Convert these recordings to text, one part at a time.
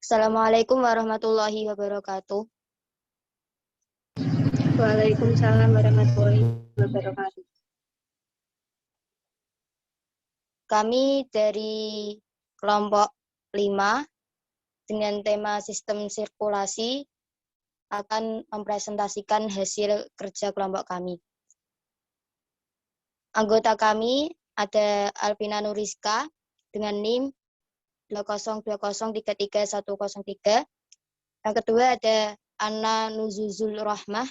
Assalamualaikum warahmatullahi wabarakatuh. Waalaikumsalam warahmatullahi wabarakatuh. Kami dari kelompok 5 dengan tema sistem sirkulasi akan mempresentasikan hasil kerja kelompok kami. Anggota kami ada Alvina Nuriska dengan NIM 202033103. Yang kedua ada Anna Nuzuzul Rahmah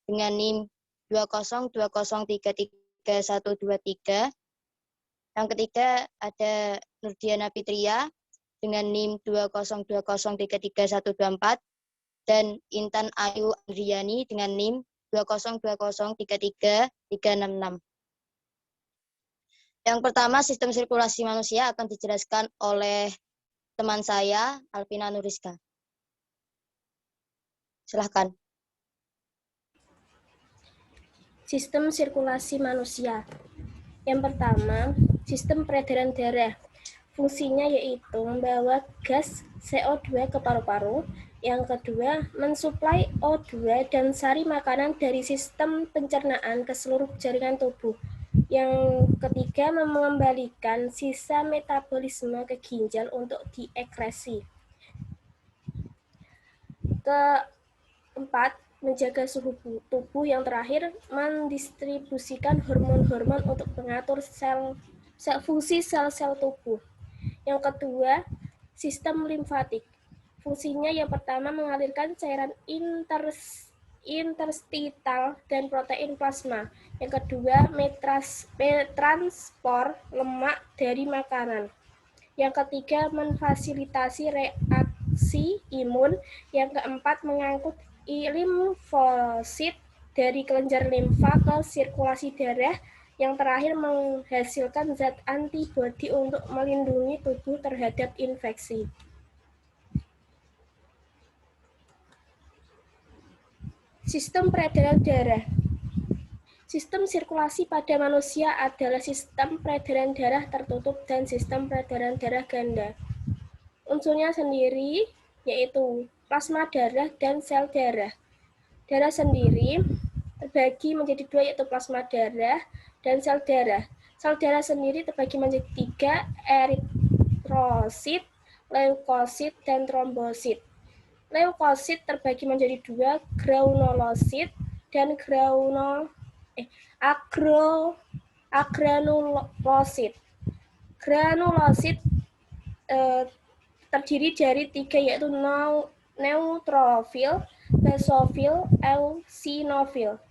dengan NIM 202033123. Yang ketiga ada Nurdiana Fitria dengan NIM 202033124 dan Intan Ayu Andriani dengan NIM 202033366. Yang pertama, sistem sirkulasi manusia akan dijelaskan oleh teman saya, Alvina Nuriska. Silahkan. Sistem sirkulasi manusia. Yang pertama, sistem peredaran darah. Fungsinya yaitu membawa gas CO2 ke paru-paru. Yang kedua, mensuplai O2 dan sari makanan dari sistem pencernaan ke seluruh jaringan tubuh. Yang ketiga, mengembalikan sisa metabolisme ke ginjal untuk diekresi. Keempat, menjaga suhu tubuh. Yang terakhir, mendistribusikan hormon-hormon untuk mengatur fungsi sel-sel tubuh. Yang kedua, sistem limfatik. Fungsinya yang pertama mengalirkan cairan interstital dan protein plasma. Yang kedua, transport lemak dari makanan. Yang ketiga, memfasilitasi reaksi imun. Yang keempat, mengangkut limfosit dari kelenjar limfa ke sirkulasi darah. Yang terakhir, menghasilkan zat antibodi untuk melindungi tubuh terhadap infeksi. Sistem peredaran darah. Sistem sirkulasi pada manusia adalah sistem peredaran darah tertutup dan sistem peredaran darah ganda. Unsurnya sendiri yaitu plasma darah dan sel darah. Darah sendiri terbagi menjadi dua, yaitu plasma darah dan sel darah. Sel darah sendiri terbagi menjadi tiga, eritrosit, leukosit, dan trombosit. Leukosit terbagi menjadi dua, granulosit dan agranulosit. Granulosit terdiri dari tiga, yaitu neutrofil, basofil, eosinofil.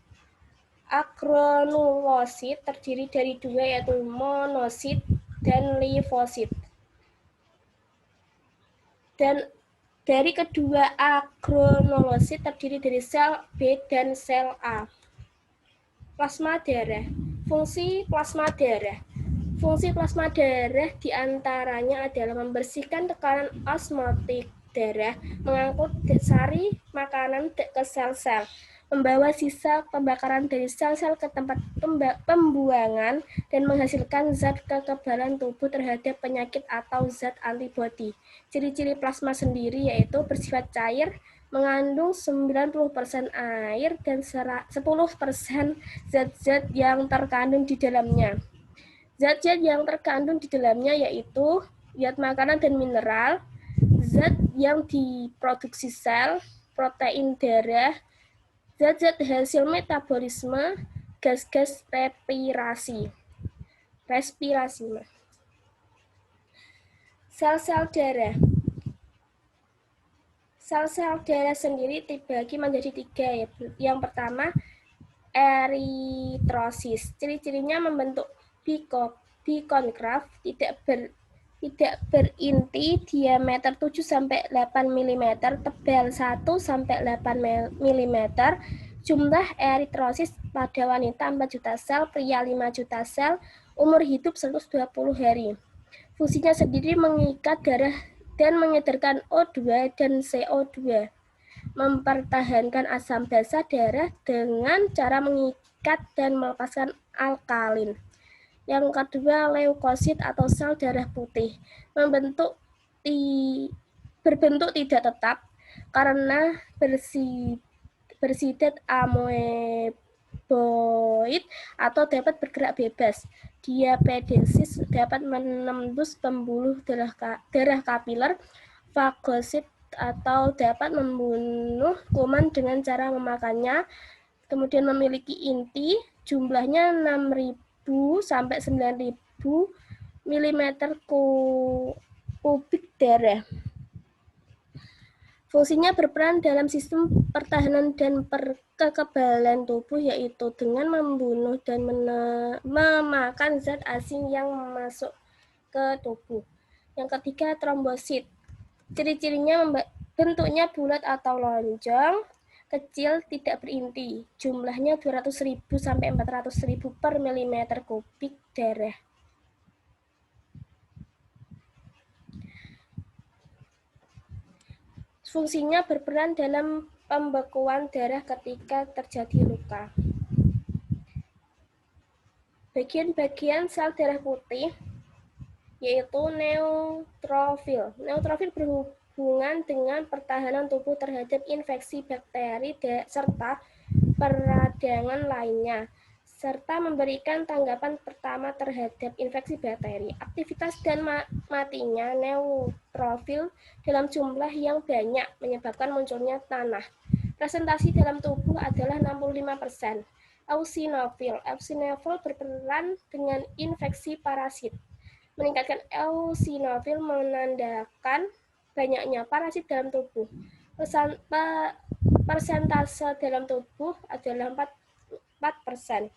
Agranulosit terdiri dari dua, yaitu monosit dan limfosit. Dan dari kedua agranulosit terdiri dari sel B dan sel A. Plasma darah. Fungsi plasma darah. Fungsi plasma darah diantaranya adalah membersihkan tekanan osmotik darah, mengangkut sari makanan ke sel-sel, membawa sisa pembakaran dari sel-sel ke tempat pembuangan, dan menghasilkan zat kekebalan tubuh terhadap penyakit atau zat antibodi. Ciri-ciri plasma sendiri yaitu bersifat cair, mengandung 90% air dan 10% zat-zat yang terkandung di dalamnya. Zat-zat yang terkandung di dalamnya yaitu zat makanan dan mineral, zat yang diproduksi sel, protein darah, zat-zat hasil metabolisme, gas-gas respirasi. Sel-sel darah. Sel-sel darah sendiri dibagi menjadi tiga. Yang pertama, eritrosis. Ciri-cirinya membentuk bikonkaf, tidak berinti, diameter 7-8 mm, tebal 1-8 mm. Jumlah eritrosis pada wanita 4 juta sel, pria 5 juta sel, umur hidup 120 hari. Fungsinya sendiri mengikat darah dan mengedarkan O2 dan CO2. Mempertahankan asam basa darah dengan cara mengikat dan melepaskan alkalin. Yang kedua, leukosit atau sel darah putih, membentuk berbentuk tidak tetap karena bersidat amoeboid atau dapat bergerak bebas. Diapedesis dapat menembus pembuluh darah kapiler, fagosit atau dapat membunuh kuman dengan cara memakannya. Kemudian memiliki inti, jumlahnya 6.000 sampai 9.000 mm kubik darah. Fungsinya berperan dalam sistem pertahanan dan kekebalan tubuh, yaitu dengan membunuh dan memakan zat asing yang masuk ke tubuh. Yang ketiga, trombosit. Ciri-cirinya bentuknya bulat atau lonjong, kecil, tidak berinti. Jumlahnya 200.000 sampai 400.000 per milimeter kubik darah. Fungsinya berperan dalam pembekuan darah ketika terjadi luka. Bagian-bagian sel darah putih yaitu neutrofil. Neutrofil berhubungan dengan pertahanan tubuh terhadap infeksi bakteri serta peradangan lainnya, serta memberikan tanggapan pertama terhadap infeksi bakteri. Aktivitas dan matinya neutrofil dalam jumlah yang banyak menyebabkan munculnya tanah. Presentasi dalam tubuh adalah 65%. Eosinofil. Eosinofil berperan dengan infeksi parasit. Meningkatkan eosinofil menandakan banyaknya parasit dalam tubuh. Persentase dalam tubuh adalah 4%.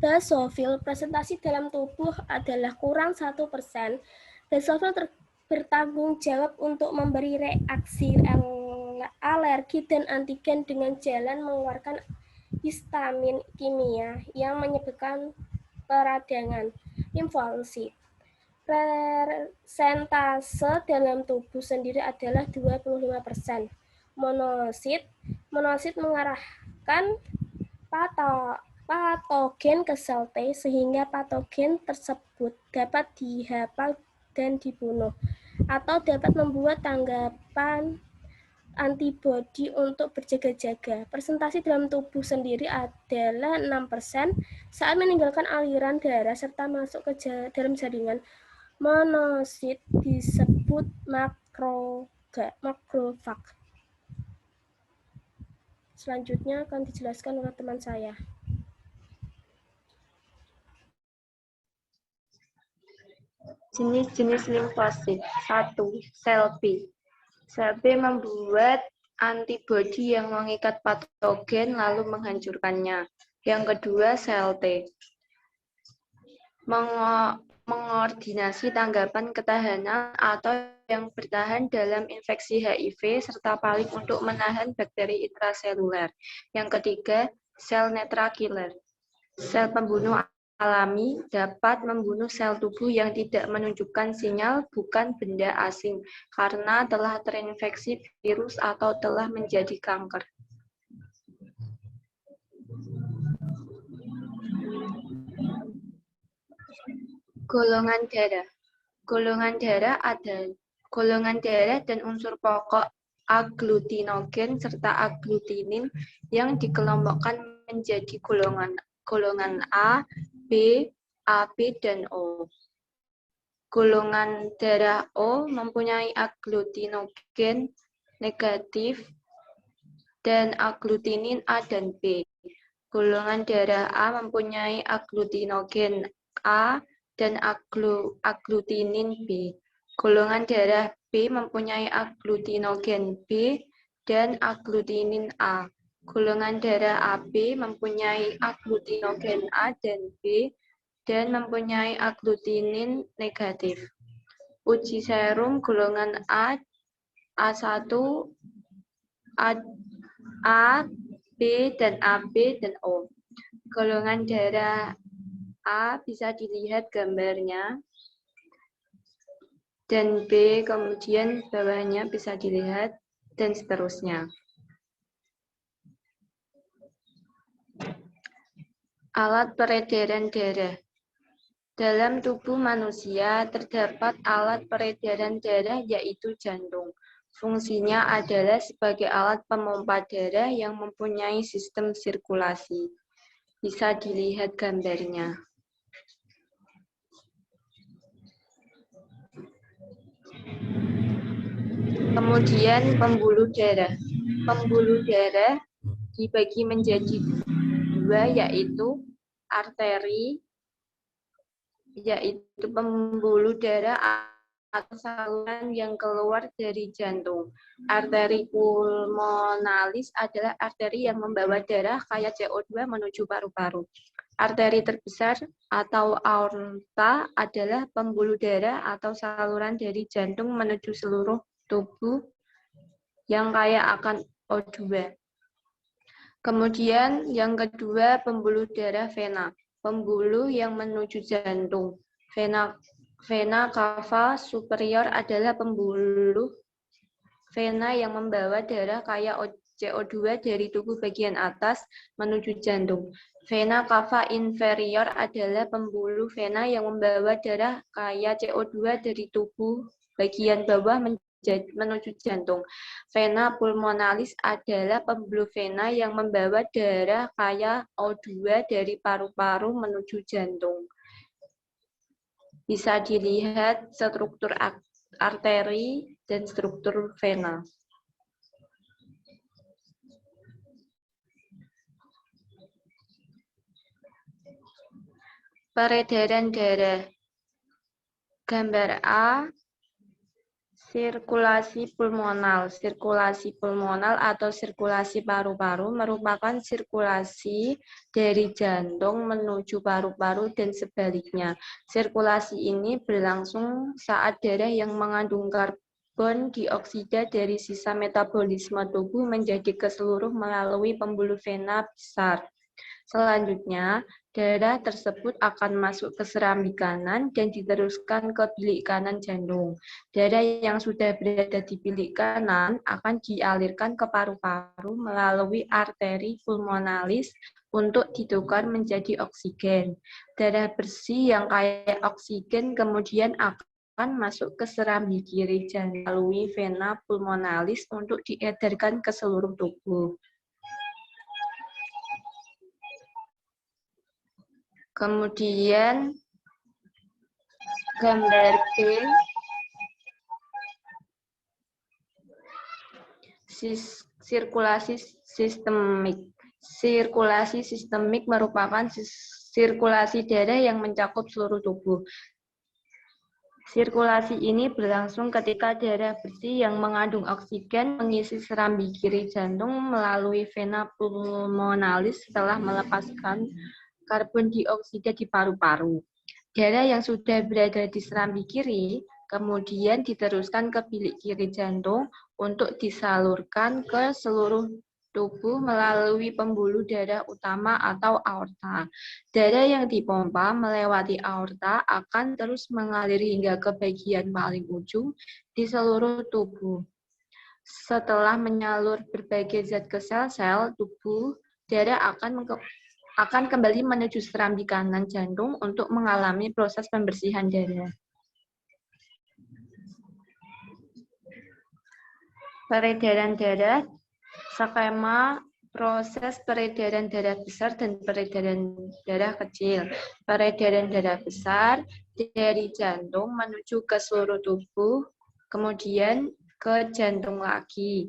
Basofil, presentasi dalam tubuh adalah kurang 1%. Basofil bertanggung jawab untuk memberi reaksi alergi dan antigen dengan jalan mengeluarkan histamin kimia yang menyebabkan peradangan. Limfosit. Persentase dalam tubuh sendiri adalah 25%. Monosit. Monosit mengarahkan patogen ke sel T sehingga patogen tersebut dapat dihafal dan dibunuh, atau dapat membuat tanggapan antibodi untuk berjaga-jaga. Presentasi dalam tubuh sendiri adalah 6% saat meninggalkan aliran darah serta masuk ke dalam jaringan. Monosit disebut makrofag. Selanjutnya akan dijelaskan oleh teman saya. Jenis-jenis limfosit. 1. Sel B. Sel B membuat antibodi yang mengikat patogen lalu menghancurkannya. Yang kedua, sel T. Mengordinasi tanggapan ketahanan atau yang bertahan dalam infeksi HIV serta paling untuk menahan bakteri intraseluler. Yang ketiga, sel netra killer. Sel pembunuh alami dapat membunuh sel tubuh yang tidak menunjukkan sinyal bukan benda asing karena telah terinfeksi virus atau telah menjadi kanker. Golongan darah. Golongan darah dan unsur pokok agglutinogen serta agglutinin yang dikelompokkan menjadi golongan A, B, AB, dan O. Golongan darah O mempunyai agglutinogen negatif dan agglutinin A dan B. Golongan darah A mempunyai agglutinogen A dan agglutinin B. Golongan darah B mempunyai agglutinogen B dan agglutinin A. Golongan darah AB mempunyai agglutinogen A dan B dan mempunyai agglutinin negatif. Uji serum golongan A, A1, A, B, dan AB, dan O. Golongan darah A bisa dilihat gambarnya, dan B kemudian bawahnya bisa dilihat, dan seterusnya. Alat peredaran darah. Dalam tubuh manusia terdapat alat peredaran darah yaitu jantung. Fungsinya adalah sebagai alat pemompa darah yang mempunyai sistem sirkulasi. Bisa dilihat gambarnya. Kemudian pembuluh darah. Pembuluh darah dibagi menjadi dua, yaitu arteri, yaitu pembuluh darah atau saluran yang keluar dari jantung. Arteri pulmonalis adalah arteri yang membawa darah kaya CO2 menuju paru-paru. Arteri terbesar atau aorta adalah pembuluh darah atau saluran dari jantung menuju seluruh tubuh yang kaya akan O2. Kemudian yang kedua, pembuluh darah vena, pembuluh yang menuju jantung. Vena cava superior adalah pembuluh vena yang membawa darah kaya CO2 dari tubuh bagian atas menuju jantung. Vena cava inferior adalah pembuluh vena yang membawa darah kaya CO2 dari tubuh bagian bawah menuju jantung. Vena pulmonalis adalah pembuluh vena yang membawa darah kaya O2 dari paru-paru menuju jantung. Bisa dilihat struktur arteri dan struktur vena. Peredaran darah. Gambar A, sirkulasi pulmonal. Sirkulasi pulmonal atau sirkulasi paru-paru merupakan sirkulasi dari jantung menuju paru-paru dan sebaliknya. Sirkulasi ini berlangsung saat darah yang mengandung karbon dioksida dari sisa metabolisme tubuh menjadi ke seluruh melalui pembuluh vena besar. Selanjutnya, darah tersebut akan masuk ke serambi kanan dan diteruskan ke bilik kanan jantung. Darah yang sudah berada di bilik kanan akan dialirkan ke paru-paru melalui arteri pulmonalis untuk ditukar menjadi oksigen. Darah bersih yang kaya oksigen kemudian akan masuk ke serambi kiri jantung melalui vena pulmonalis untuk diedarkan ke seluruh tubuh. Kemudian gambar B, sirkulasi sistemik. Sirkulasi sistemik merupakan sirkulasi darah yang mencakup seluruh tubuh. Sirkulasi ini berlangsung ketika darah bersih yang mengandung oksigen mengisi serambi kiri jantung melalui vena pulmonalis setelah melepaskan karbon dioksida di paru-paru. Darah yang sudah berada di serambi kiri kemudian diteruskan ke bilik kiri jantung untuk disalurkan ke seluruh tubuh melalui pembuluh darah utama atau aorta. Darah yang dipompa melewati aorta akan terus mengalir hingga ke bagian paling ujung di seluruh tubuh. Setelah menyalur berbagai zat ke sel-sel tubuh, darah akan kembali menuju serambi kanan jantung untuk mengalami proses pembersihan darah. Peredaran darah, skema proses peredaran darah besar dan peredaran darah kecil. Peredaran darah besar dari jantung menuju ke seluruh tubuh, kemudian ke jantung lagi.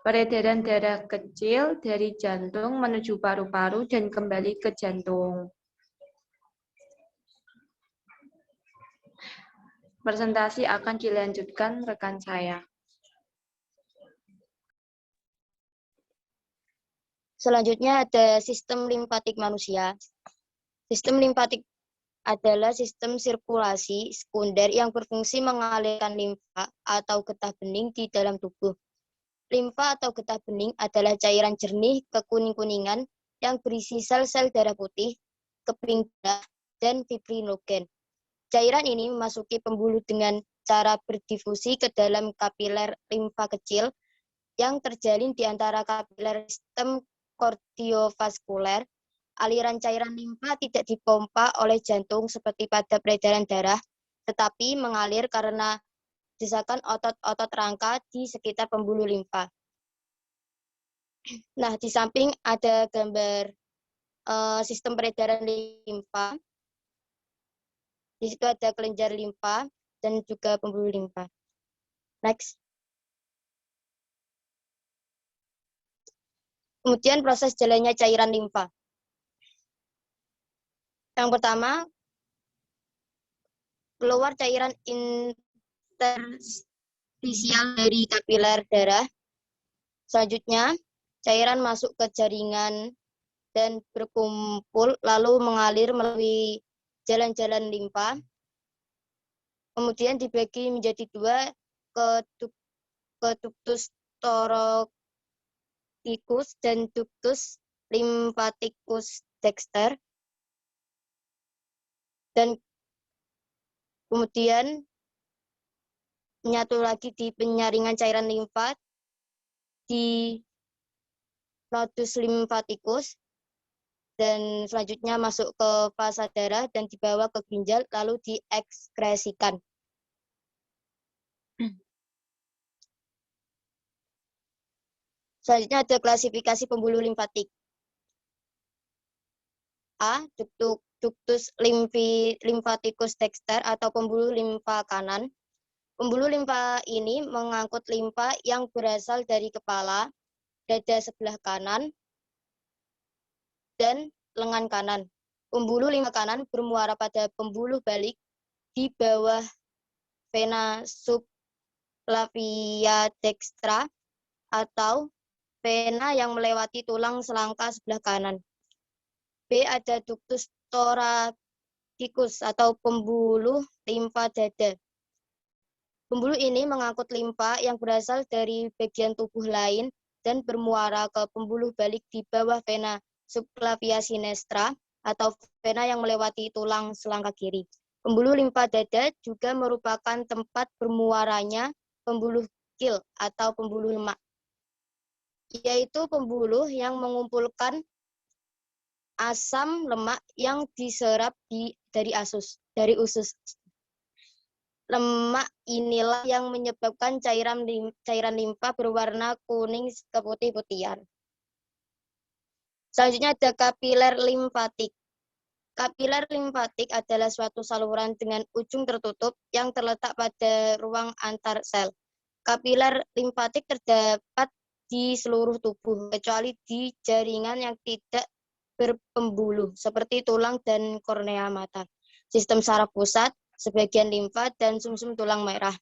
Peredaran darah kecil dari jantung menuju paru-paru dan kembali ke jantung. Presentasi akan dilanjutkan rekan saya. Selanjutnya ada sistem limfatik manusia. Sistem limfatik adalah sistem sirkulasi sekunder yang berfungsi mengalirkan limfa atau getah bening di dalam tubuh. Limfa atau getah bening adalah cairan jernih kekuning-kuningan yang berisi sel-sel darah putih, keping darah, dan fibrinogen. Cairan ini memasuki pembuluh dengan cara berdifusi ke dalam kapiler limfa kecil yang terjalin di antara kapiler sistem kardiovaskuler aliran cairan limfa tidak dipompa oleh jantung seperti pada peredaran darah, tetapi mengalir karena desakan otot-otot rangka di sekitar pembuluh limfa. Nah, di samping ada gambar sistem peredaran limfa. Di situ ada kelenjar limfa dan juga pembuluh limfa. Next. Kemudian proses jalannya cairan limfa. Yang pertama, keluar cairan interstisial dari kapiler darah. Selanjutnya, cairan masuk ke jaringan dan berkumpul lalu mengalir melalui jalan-jalan limfa. Kemudian dibagi menjadi dua, ke ductus thoracic dan ductus lymphaticus dexter. Dan kemudian menyatu lagi di penyaringan cairan limfa di nodus lymphaticus. Dan selanjutnya masuk ke fasa darah dan dibawa ke ginjal lalu diekskresikan. Selanjutnya ada klasifikasi pembuluh limfatik. A. Ductus lymphaticus dexter atau pembuluh limfa kanan. Pembuluh limfa ini mengangkut limfa yang berasal dari kepala, dada sebelah kanan, dan lengan kanan. Pembuluh limfa kanan bermuara pada pembuluh balik di bawah vena subclavia dextra atau vena yang melewati tulang selangka sebelah kanan. B. Ada ductus thoracicus atau pembuluh limfa dada. Pembuluh ini mengangkut limfa yang berasal dari bagian tubuh lain dan bermuara ke pembuluh balik di bawah vena subclavia sinistra atau vena yang melewati tulang selangka kiri. Pembuluh limfa dada juga merupakan tempat bermuaranya pembuluh kil atau pembuluh lemak, yaitu pembuluh yang mengumpulkan asam lemak yang diserap dari usus. Lemak inilah yang menyebabkan cairan limfa berwarna kuning keputih-putihan. Selanjutnya ada kapiler limfatik. Kapiler limfatik adalah suatu saluran dengan ujung tertutup yang terletak pada ruang antar sel. Kapiler limfatik terdapat di seluruh tubuh, kecuali di jaringan yang tidak berpembuluh, seperti tulang dan kornea mata, sistem saraf pusat, sebagian limfa, dan sumsum tulang merah.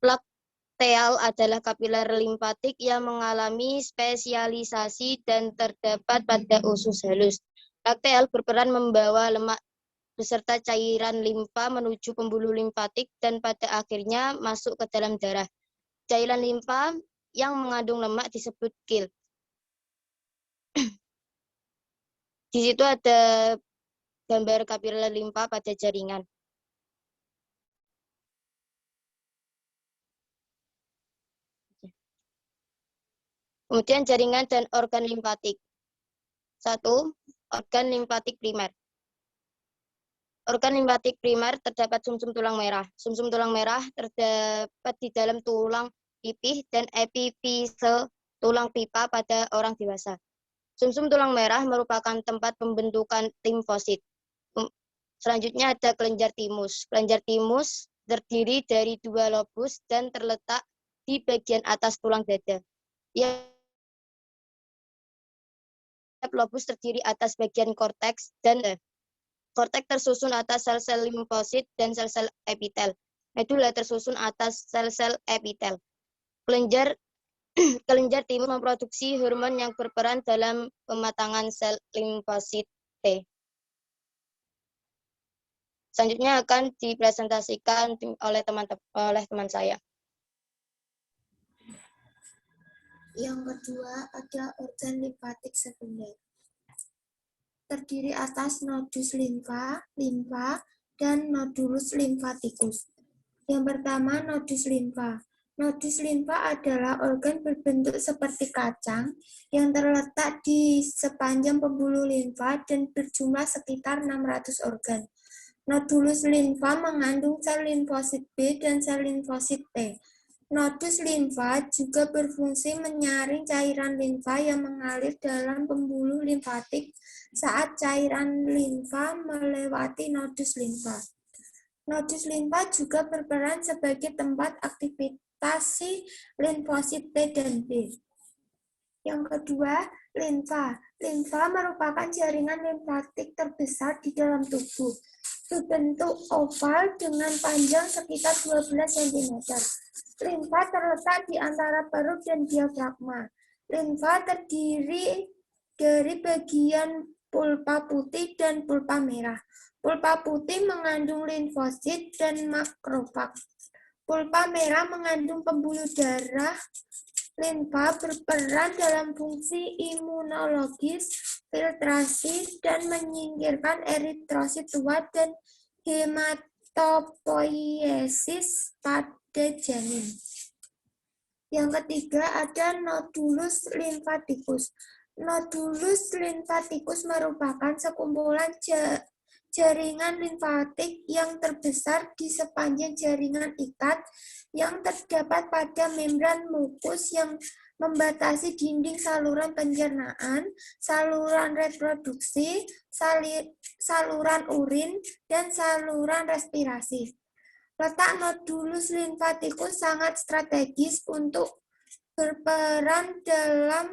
Lakteal adalah kapiler limfatik yang mengalami spesialisasi dan terdapat pada usus halus. Lakteal berperan membawa lemak beserta cairan limfa menuju pembuluh limfatik dan pada akhirnya masuk ke dalam darah. Cairan limfa yang mengandung lemak disebut kil. Di situ ada gambar kapiler limfa pada jaringan. Kemudian jaringan dan organ limfatik. 1. Organ limfatik primer. Organ limfatik primer terdapat sumsum tulang merah. Sumsum tulang merah terdapat di dalam tulang pipih dan epifise tulang pipa pada orang dewasa. Sumsum tulang merah merupakan tempat pembentukan limfosit. Selanjutnya ada kelenjar timus. Kelenjar timus terdiri dari 2 lobus dan terletak di bagian atas tulang dada. Lobus terdiri atas bagian korteks dan korteks tersusun atas sel-sel limfosit dan sel-sel epitel. Medula tersusun atas sel-sel epitel. Kelenjar timus memproduksi hormon yang berperan dalam pematangan sel limfosit T. Selanjutnya akan dipresentasikan oleh teman saya. Yang kedua ada organ limfatik sekunder. Terdiri atas nodus limfa, dan nodulus limfaticus. Yang pertama nodus limfa. Nodus limfa adalah organ berbentuk seperti kacang yang terletak di sepanjang pembuluh limfa dan berjumlah sekitar 600 organ. Nodulus limfa mengandung sel limfosit B dan sel limfosit T. Nodus limfa juga berfungsi menyaring cairan limfa yang mengalir dalam pembuluh limfatik saat cairan limfa melewati nodus limfa. Nodus limfa juga berperan sebagai tempat aktivitas limfosit T dan B. Yang kedua, limfa. Limfa merupakan jaringan limfatik terbesar di dalam tubuh. Berbentuk oval dengan panjang sekitar 12 cm. Limfa terletak di antara perut dan diafragma. Limfa terdiri dari bagian pulpa putih dan pulpa merah. Pulpa putih mengandung limfosit dan makrofag. Pulpa merah mengandung pembuluh darah. Limfa berperan dalam fungsi imunologis, filtrasi, dan menyingkirkan eritrosit tua dan hematopoiesis pada janin. Yang ketiga ada nodulus limfatikus. Nodulus limfatikus merupakan sekumpulan jaringan limfatik yang terbesar di sepanjang jaringan ikat yang terdapat pada membran mukus yang membatasi dinding saluran pencernaan, saluran reproduksi, saluran urin, dan saluran respirasi. Letak nodulus limfatikus sangat strategis untuk berperan dalam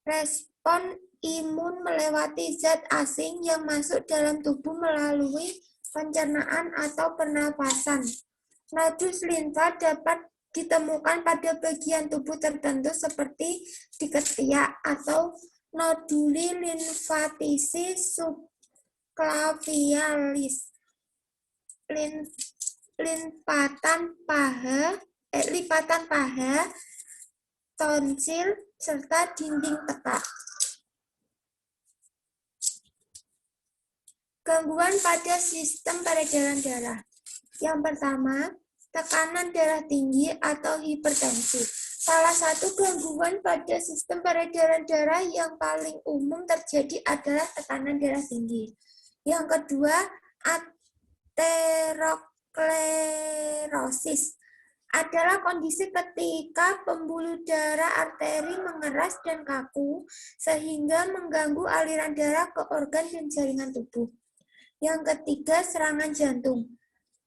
respon imun melewati zat asing yang masuk dalam tubuh melalui pencernaan atau pernapasan. Nodus limfa dapat ditemukan pada bagian tubuh tertentu seperti di ketiak atau noduli limfatisi subclavialis, lipatan paha, tonsil, serta dinding tekak. Gangguan pada sistem peredaran darah. Yang pertama, tekanan darah tinggi atau hipertensi. Salah satu gangguan pada sistem peredaran darah yang paling umum terjadi adalah tekanan darah tinggi. Yang kedua, aterosklerosis adalah kondisi ketika pembuluh darah arteri mengeras dan kaku sehingga mengganggu aliran darah ke organ dan jaringan tubuh. Yang ketiga, serangan jantung.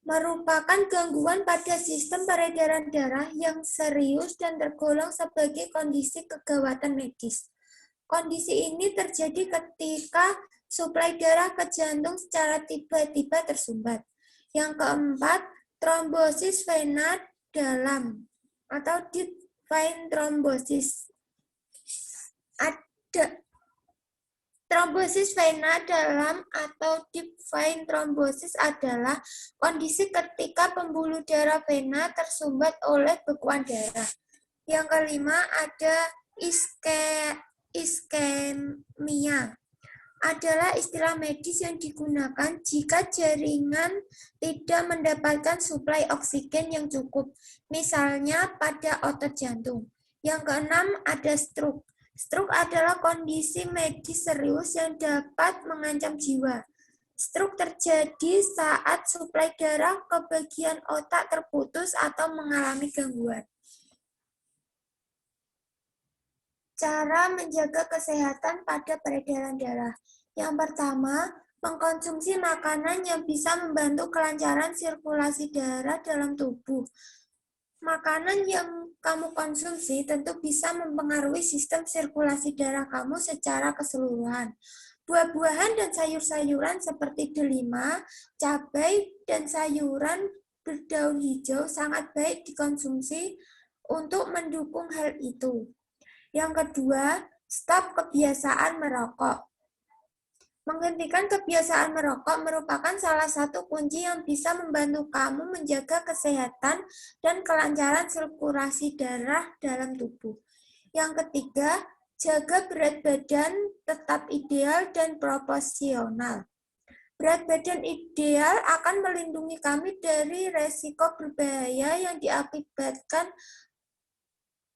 Merupakan gangguan pada sistem peredaran darah yang serius dan tergolong sebagai kondisi kegawatan medis. Kondisi ini terjadi ketika suplai darah ke jantung secara tiba-tiba tersumbat. Yang keempat, trombosis vena dalam atau deep vein thrombosis. Trombosis vena dalam atau deep vein thrombosis adalah kondisi ketika pembuluh darah vena tersumbat oleh bekuan darah. Yang kelima ada iskemia. Adalah istilah medis yang digunakan jika jaringan tidak mendapatkan suplai oksigen yang cukup, misalnya pada otot jantung. Yang keenam ada stroke. Stroke adalah kondisi medis serius yang dapat mengancam jiwa. Stroke terjadi saat suplai darah ke bagian otak terputus atau mengalami gangguan. Cara menjaga kesehatan pada peredaran darah. Yang pertama, mengkonsumsi makanan yang bisa membantu kelancaran sirkulasi darah dalam tubuh. Makanan yang kamu konsumsi tentu bisa mempengaruhi sistem sirkulasi darah kamu secara keseluruhan. Buah-buahan dan sayur-sayuran seperti delima, cabai, dan sayuran berdaun hijau sangat baik dikonsumsi untuk mendukung hal itu. Yang kedua, stop kebiasaan merokok. Menghentikan kebiasaan merokok merupakan salah satu kunci yang bisa membantu kamu menjaga kesehatan dan kelancaran sirkulasi darah dalam tubuh. Yang ketiga, jaga berat badan tetap ideal dan proporsional. Berat badan ideal akan melindungi kami dari resiko berbahaya yang diakibatkan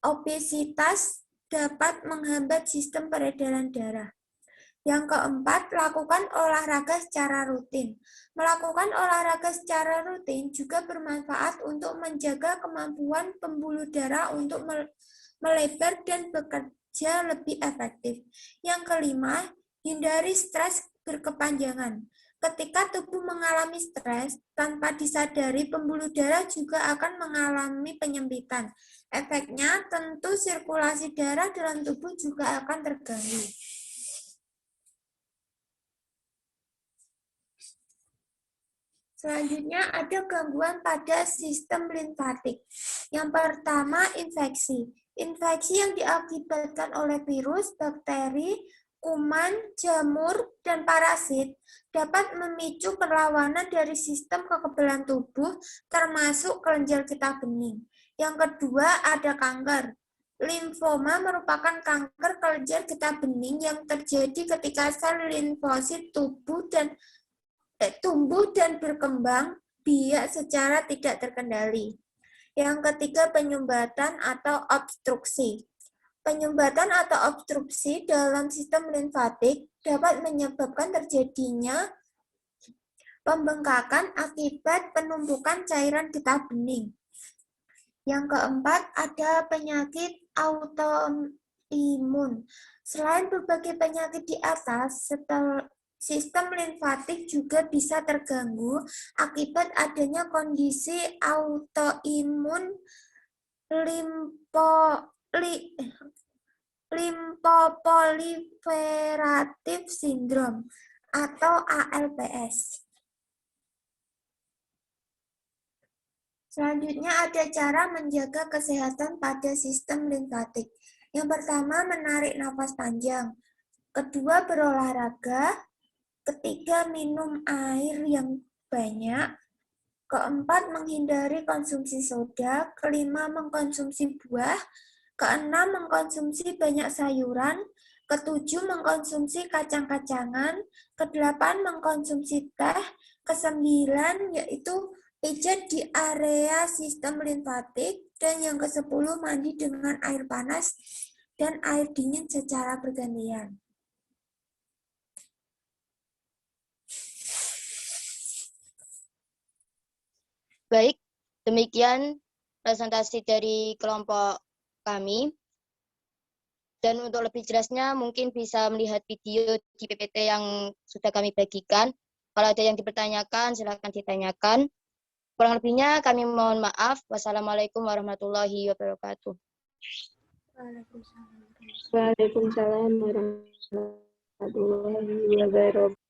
obesitas dapat menghambat sistem peredaran darah. Yang keempat, lakukan olahraga secara rutin. Melakukan olahraga secara rutin juga bermanfaat untuk menjaga kemampuan pembuluh darah untuk melebar dan bekerja lebih efektif. Yang kelima, hindari stres berkepanjangan. Ketika tubuh mengalami stres, tanpa disadari pembuluh darah juga akan mengalami penyempitan. Efeknya tentu sirkulasi darah dalam tubuh juga akan terganggu. Selanjutnya ada gangguan pada sistem limfatik. Yang pertama, infeksi. Infeksi yang diakibatkan oleh virus, bakteri, kuman, jamur, dan parasit dapat memicu perlawanan dari sistem kekebalan tubuh, termasuk kelenjar getah bening. Yang kedua, ada kanker. Limfoma merupakan kanker kelenjar getah bening yang terjadi ketika sel limfosit tumbuh dan berkembang biak secara tidak terkendali. Yang ketiga, penyumbatan atau obstruksi. Penyumbatan atau obstruksi dalam sistem limfatik dapat menyebabkan terjadinya pembengkakan akibat penumpukan cairan getah bening. Yang keempat, ada penyakit autoimun. Selain berbagai penyakit di atas, sistem limfatik juga bisa terganggu akibat adanya kondisi autoimun limfoproliferative syndrome atau ALPS. Selanjutnya ada cara menjaga kesehatan pada sistem limfatik. Yang pertama, menarik nafas panjang. Kedua, berolahraga. Ketiga, minum air yang banyak. Keempat, menghindari konsumsi soda. Kelima, mengkonsumsi buah. Keenam, mengkonsumsi banyak sayuran. Ketujuh, mengkonsumsi kacang-kacangan. Kedelapan, mengkonsumsi teh. Kesembilan, yaitu pijat di area sistem limfatik. Dan yang ke-10, mandi dengan air panas dan air dingin secara bergantian. Baik, demikian presentasi dari kelompok kami. Dan untuk lebih jelasnya mungkin bisa melihat video di PPT yang sudah kami bagikan. Kalau ada yang dipertanyakan, silakan ditanyakan. Kurang lebihnya kami mohon maaf. Wassalamualaikum warahmatullahi wabarakatuh. Waalaikumsalam warahmatullahi wabarakatuh.